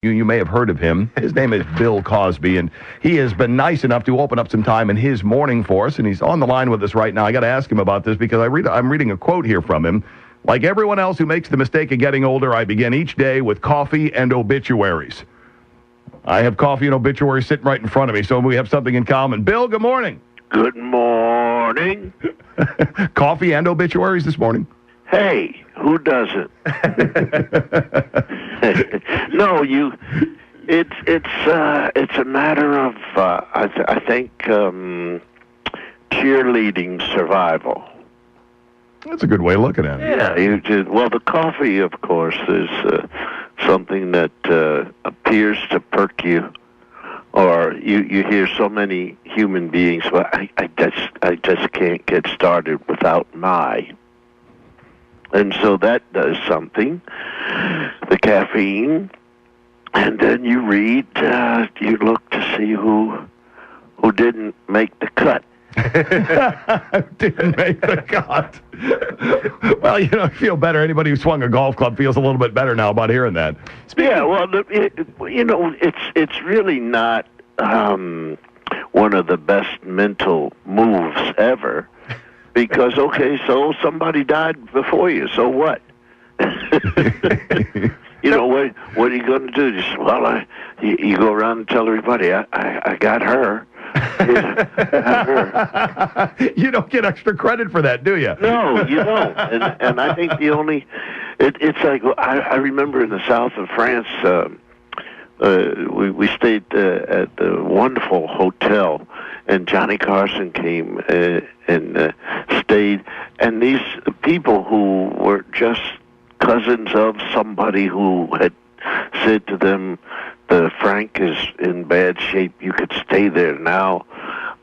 You may have heard of him. His name is Bill Cosby, and he has been nice enough to open up some time in his morning for us, and he's on the line with us right now. I got to ask him about this because I'm reading a quote here from him. Like everyone else who makes the mistake of getting older, I begin each day with coffee and obituaries. I have coffee and obituaries sitting right in front of me, so we have something in common. Bill, good morning. Good morning. Coffee and obituaries this morning? Hey, who doesn't? No, it's a matter of I think cheerleading survival. That's a good way of looking at it. Yeah, well, the coffee, of course, is something that appears to perk you. Or you hear so many human beings. Well, I just can't get started without my. And so that does something, the caffeine, and then you read, you look to see who didn't make the cut. Didn't make the cut. Well, I feel better. Anybody who swung a golf club feels a little bit better now about hearing that. It's really not one of the best mental moves ever. Because, okay, so somebody died before you, so what? What are you going to do? Just, you go around and tell everybody, I got her. You don't get extra credit for that, do you? No, you don't. And I think it's like, I remember in the south of France, we stayed at the wonderful hotel, and Johnny Carson came and stayed, and these people who were just cousins of somebody who had said to them, the Frank is in bad shape, you could stay there now.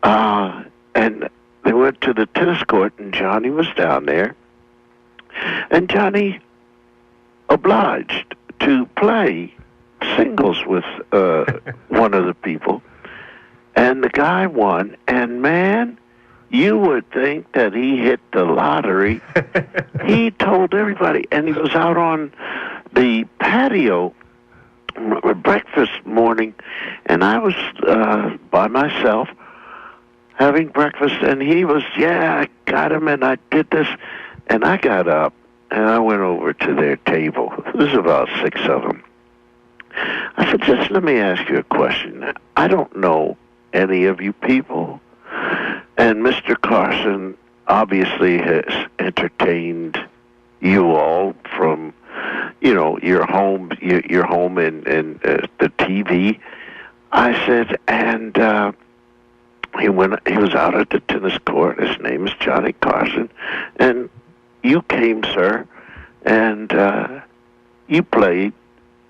And they went to the tennis court, and Johnny was down there, and Johnny obliged to play singles with one of the people, and the guy won, and man, you would think that he hit the lottery. He told everybody, and he was out on the patio breakfast morning, and I was by myself having breakfast, and he was, I got him, and I did this, and I got up, and I went over to their table. There's about 6 of them. I said, just let me ask you a question. I don't know any of you people, and Mr. Carson obviously has entertained you all from, your home and the TV. I said, and he was out at the tennis court. His name is Johnny Carson, and you came, sir, and you played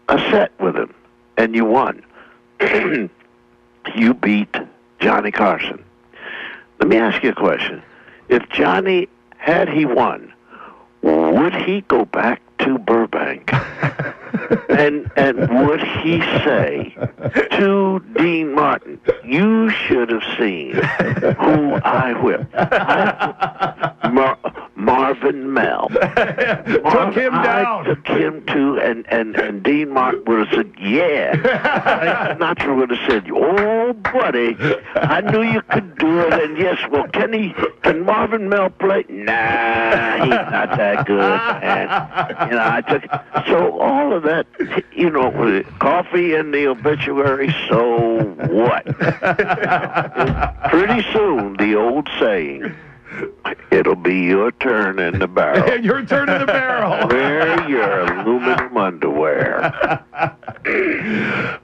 a set with him, and you won. You beat Johnny Carson. Let me ask you a question. If Johnny, had he won, would he go back to Burbank? and would he say to Dean Martin, you should have seen who I whipped? Marvin Mel. Took him down. I took him to, and Dean Martin would have said, yeah. Sinatra would have said, oh, buddy, I knew you could do it, and yes, well, can Marvin Mel play? Nah, he's not that good, man. So all of that, coffee and the obituary, so what? Pretty soon, the old saying, it'll be your turn in the barrel. Your turn in the barrel. Wear your aluminum underwear.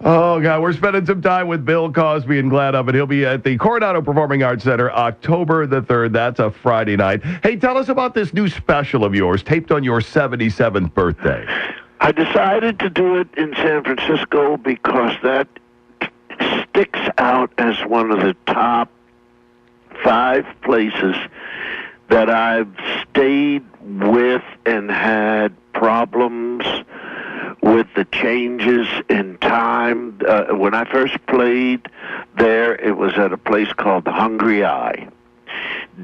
Oh, God, we're spending some time with Bill Cosby and glad of it. He'll be at the Coronado Performing Arts Center October the 3rd. That's a Friday night. Hey, tell us about this new special of yours, taped on your 77th birthday. I decided to do it in San Francisco because that sticks out as one of the top 5 places that I've stayed with and had problems with the changes in time. When I first played there, it was at a place called the Hungry Eye.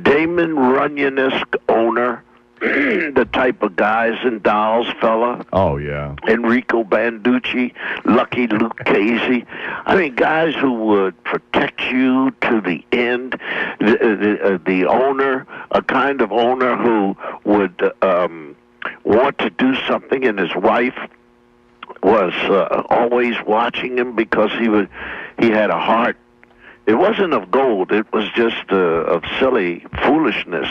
Damon Runyon-esque owner, the type of guys and dolls fella. Oh, yeah. Enrico Banducci, Lucky Luke Casey. I mean, guys who would protect you to the end. The owner, a kind of owner who would want to do something, and his wife was always watching him because he had a heart. It wasn't of gold. It was just of silly foolishness.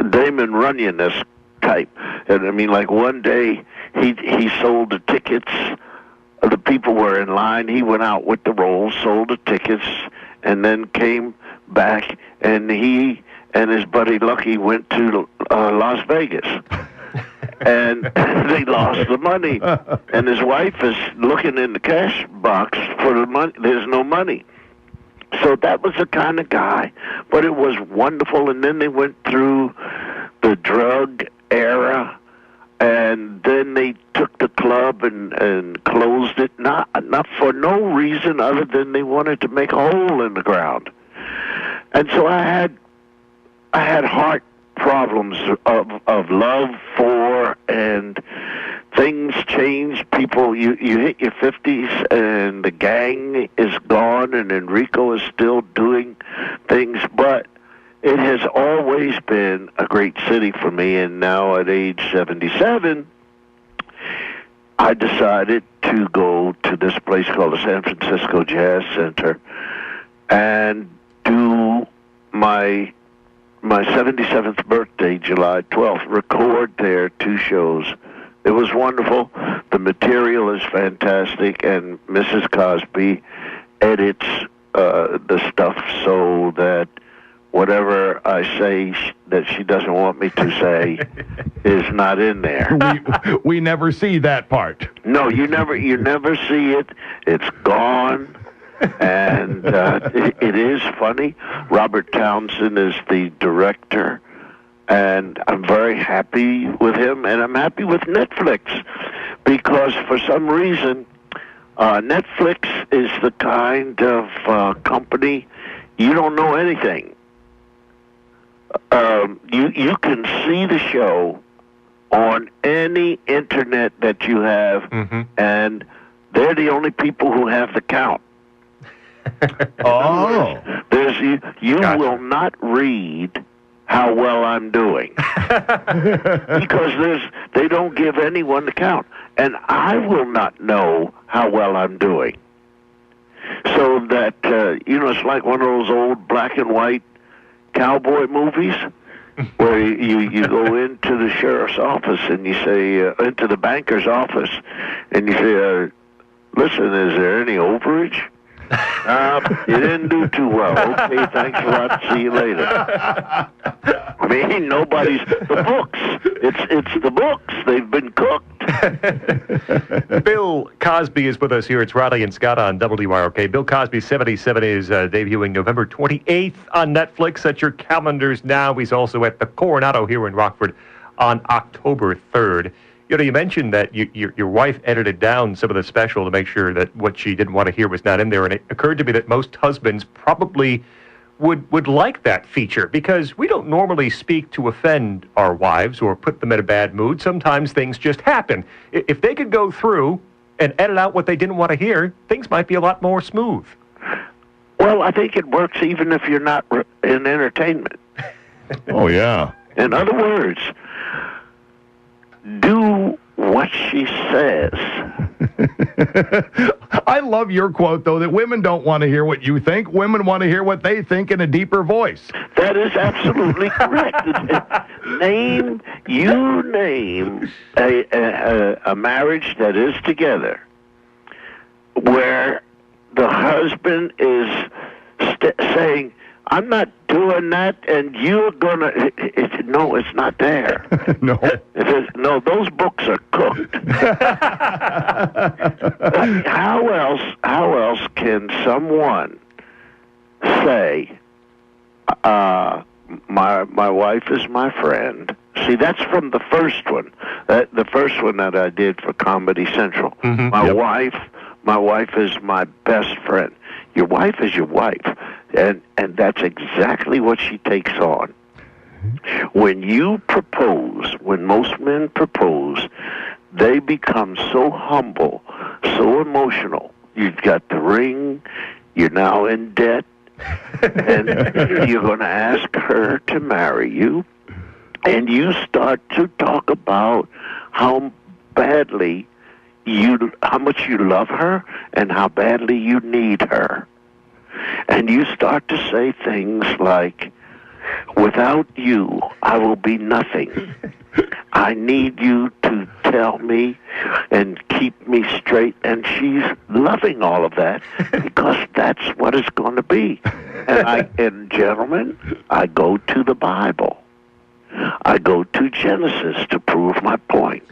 Damon Runyon-esque type. And I mean, like one day he sold the tickets. The people were in line. He went out with the rolls, sold the tickets, and then came back. And he and his buddy Lucky went to Las Vegas. And they lost the money. And his wife is looking in the cash box for the money. There's no money. So that was the kind of guy. But it was wonderful. And then they went through the drug era. And then they took the club and closed it. Not for no reason other than they wanted to make a hole in the ground. And so I had heart problems of love for, and things change. People, you hit your 50s and the gang is gone and Enrico is still doing things, but it has always been a great city for me. And now at age 77, I decided to go to this place called the San Francisco Jazz Center and do my 77th birthday, July 12th, record there 2 shows. It was wonderful. The material is fantastic, and Mrs. Cosby edits the stuff so that whatever I say that she doesn't want me to say is not in there. We never see that part. No, you never see it. It's gone. And it is funny. Robert Townsend is the director, and I'm very happy with him, and I'm happy with Netflix, because for some reason, Netflix is the kind of company, you don't know anything. You can see the show on any internet that you have, and they're the only people who have the count. Oh. You gotcha. Will not read how well I'm doing because they don't give anyone the count, and I will not know how well I'm doing. So that it's like one of those old black and white cowboy movies where you go into the sheriff's office and you say into the banker's office and you say, listen, is there any overage? You didn't do too well. Okay, thanks a lot. See you later. I mean, the books. It's the books. They've been cooked. Bill Cosby is with us here. It's Riley and Scott on WROK. Bill Cosby 77 is debuting November 28th on Netflix. Set your calendars now. He's also at the Coronado here in Rockford on October 3rd. You mentioned that your wife edited down some of the special to make sure that what she didn't want to hear was not in there, and it occurred to me that most husbands probably would like that feature, because we don't normally speak to offend our wives or put them in a bad mood. Sometimes things just happen. If they could go through and edit out what they didn't want to hear, things might be a lot more smooth. Well, I think it works even if you're not in entertainment. Oh, yeah. In other words, do what she says. I love your quote, though, that women don't want to hear what you think. Women want to hear what they think in a deeper voice. That is absolutely correct. Name a marriage that is together where the husband is saying, I'm not doing that, and you're gonna. No, it's not there. No. No, those books are cooked. How else can someone say, my wife is my friend? See, that's from the first one. The first one that I did for Comedy Central. Mm-hmm. My wife is my best friend. Your wife is your wife. And that's exactly what she takes on. When you propose, when most men propose, they become so humble, so emotional. You've got the ring, you're now in debt, and you're going to ask her to marry you, and you start to talk about how much you love her and how badly you need her. And you start to say things like, without you, I will be nothing. I need you to tell me and keep me straight. And she's loving all of that because that's what it's going to be. And gentlemen, I go to the Bible. I go to Genesis to prove my point.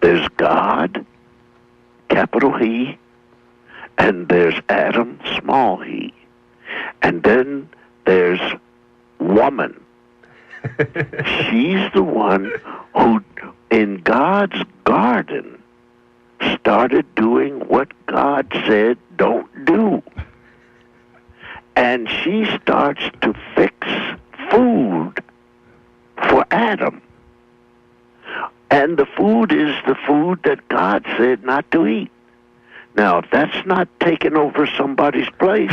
There's God, capital He, and there's Adam, small he. And then there's woman. She's the one who, in God's garden, started doing what God said don't do. And she starts to fix food for Adam. And the food is the food that God said not to eat. Now, if that's not taking over somebody's place,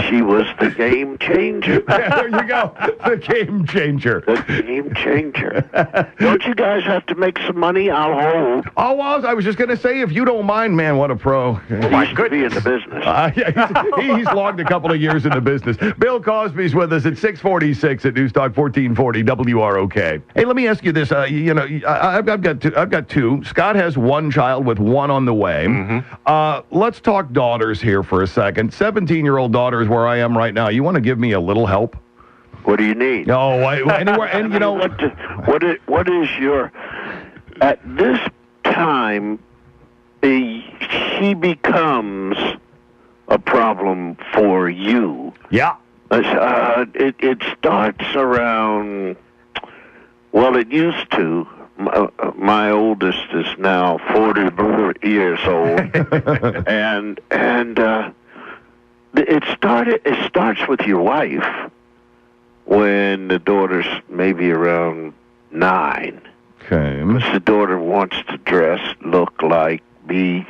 she was the game changer. There you go. The game changer. The game changer. Don't you guys have to make some money? I'll hold. Oh, well, I was just going to say, if you don't mind, man, what a pro. He used to be in the business. Yeah, he's logged a couple of years in the business. Bill Cosby's with us at 646 at Newstalk 1440 WROK. Hey, let me ask you this. I've got two. Scott has one child with one on the way. Mm-hmm. Let's talk daughters here for a second. 17-year-old daughter is where I am right now. You want to give me a little help? What do you need? Oh, anywhere, and you know what is your at this time? She becomes a problem for you. Yeah. It starts around. Well, it used to. My oldest is now 40 years old, and it starts with your wife when the daughter's maybe around 9. Okay. The daughter wants to dress, look like, be.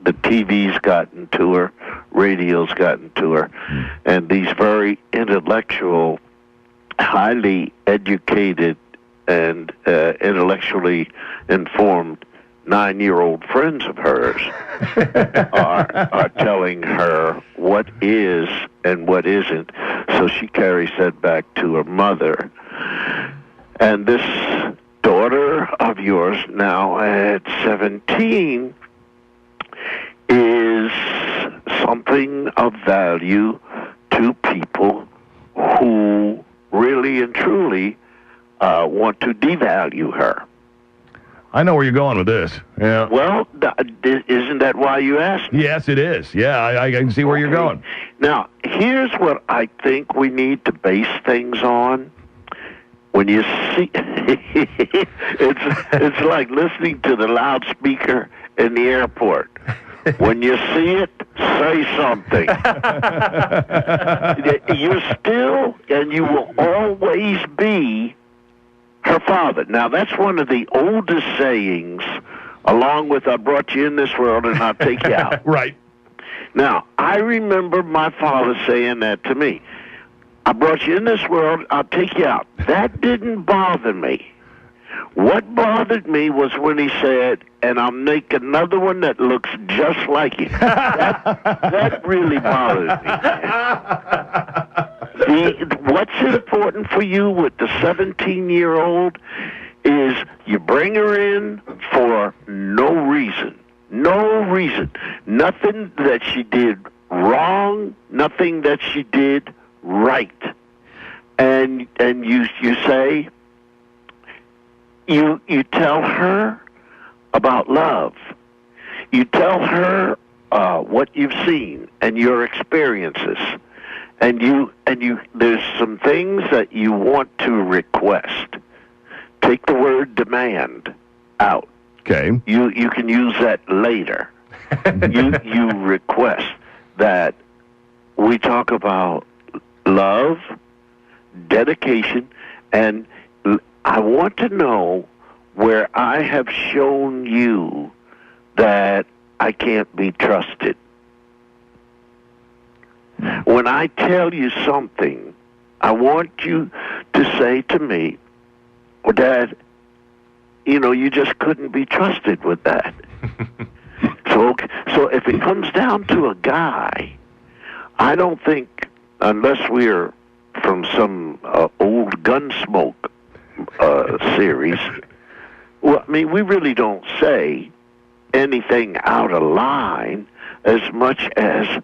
The TV's gotten to her, radio's gotten to her, and these very intellectual, highly educated, and intellectually informed 9-year-old friends of hers are telling her what is and what isn't. So she carries that back to her mother. And this daughter of yours, now at 17, is something of value to people who really and truly want to devalue her. I know where you're going with this. Yeah. Well, isn't that why you asked me? Yes, it is. Yeah, I can see where you're going. Now, here's what I think we need to base things on. When you see, it's like listening to the loudspeaker in the airport. When you see it, say something. You're still, and you will always be, her father. Now, that's one of the oldest sayings, along with, I brought you in this world and I'll take you out. Right. Now, I remember my father saying that to me. I brought you in this world, I'll take you out. That didn't bother me. What bothered me was when he said, and I'll make another one that looks just like it. That really bothered me. What's important for you with the 17-year-old is you bring her in for no reason. No reason. Nothing that she did wrong, nothing that she did right. And you say, you tell her about love. You tell her what you've seen and your experiences. And there's some things that you want to request. Take the word demand out. Okay. You can use that later. You request that we talk about love, dedication, and I want to know where I have shown you that I can't be trusted. When I tell you something, I want you to say to me that, you just couldn't be trusted with that. So if it comes down to a guy, I don't think, unless we're from some old Gunsmoke series, well, I mean, we really don't say anything out of line as much as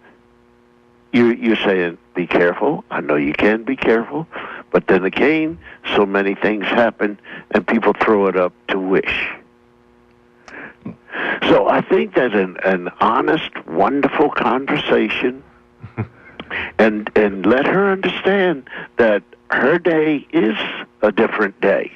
you're saying, be careful. I know you can be careful. But then again, so many things happen, and people throw it up to wish. So I think that an honest, wonderful conversation, and let her understand that her day is a different day.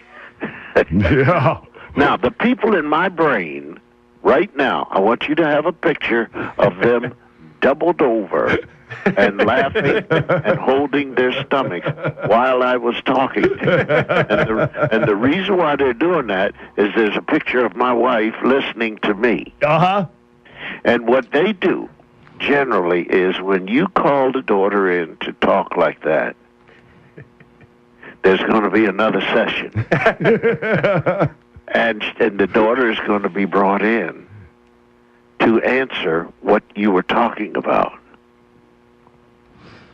Yeah. Now, the people in my brain right now, I want you to have a picture of them doubled over and laughing and holding their stomachs while I was talking. And the reason why they're doing that is there's a picture of my wife listening to me. Uh-huh. And what they do generally is when you call the daughter in to talk like that, there's going to be another session. and the daughter is going to be brought in to answer what you were talking about.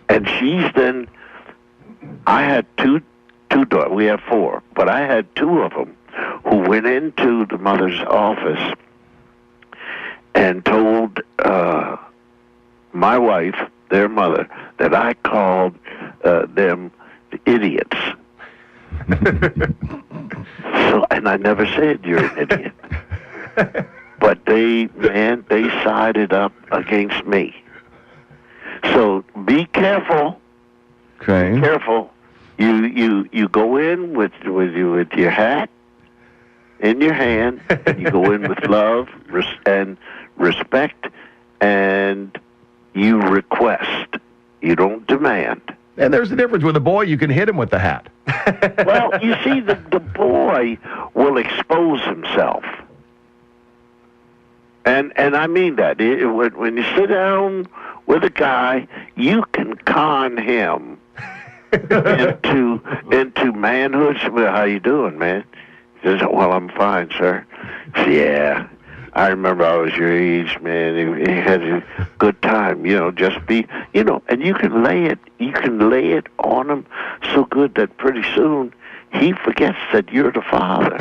And she's then, I had two daughters, we have four, but I had two of them who went into the mother's office and told my wife, their mother, that I called them idiots. And I never said you're an idiot. But they sided up against me. So be careful. Okay. Be careful. You go in with your hat in your hand, and you go in with love and respect, and you request. You don't demand. And there's a difference with a boy. You can hit him with the hat. Well, you see, the boy will expose himself. And I mean that. When you sit down with a guy, you can con him into manhood. Well, how you doing, man? He says, well, I'm fine, sir. Yeah, I remember I was your age, man. He had a good time, just be, and you can lay it on him so good that pretty soon he forgets that you're the father.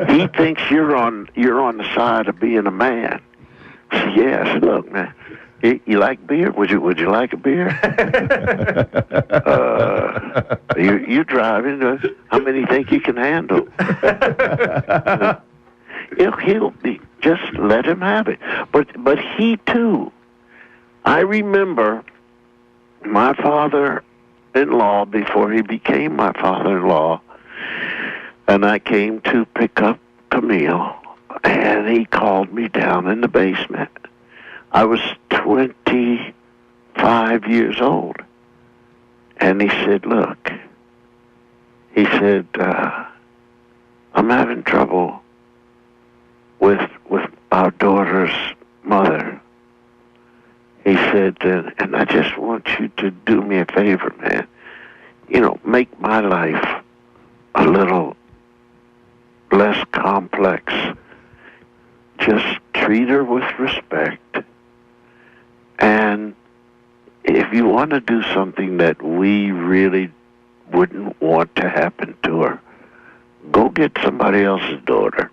He thinks you're on the side of being a man. So, yeah, I said, look, man, you like beer? Would you like a beer? You're driving. How many you think you can handle? He'll be, just let him have it. But he too. I remember my father-in-law before he became my father-in-law, and I came to pick up Camille, and he called me down in the basement. I was 25 years old. And he said, look, I'm having trouble with our daughter's mother. He said, and I just want you to do me a favor, man. Make my life a little less complex. Just treat her with respect. And if you want to do something that we really wouldn't want to happen to her, go get somebody else's daughter.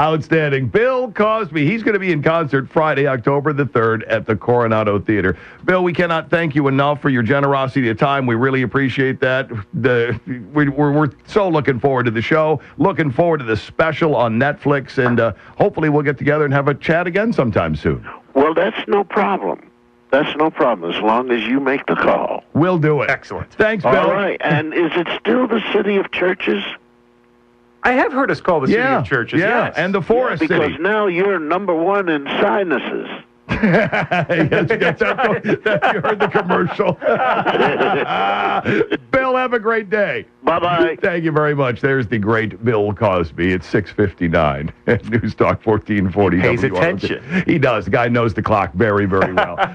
Outstanding. Bill Cosby. He's going to be in concert Friday, October the 3rd at the Coronado Theater. Bill, we cannot thank you enough for your generosity of time. We really appreciate that. We're so looking forward to the show, looking forward to the special on Netflix, and hopefully we'll get together and have a chat again sometime soon. Well, that's no problem. That's no problem, as long as you make the call. We'll do it. Excellent. Thanks, Bill. All right. And is it still the city of churches? I have heard us call the city of churches, yeah, yes. and the forest because city. now you're number one in sinuses. Yes, you heard the commercial. Bill, have a great day. Bye-bye. Thank you very much. There's the great Bill Cosby. It's 6:59 at News Talk 1440. Pays WROK. attention. He does. The guy knows the clock very, very well.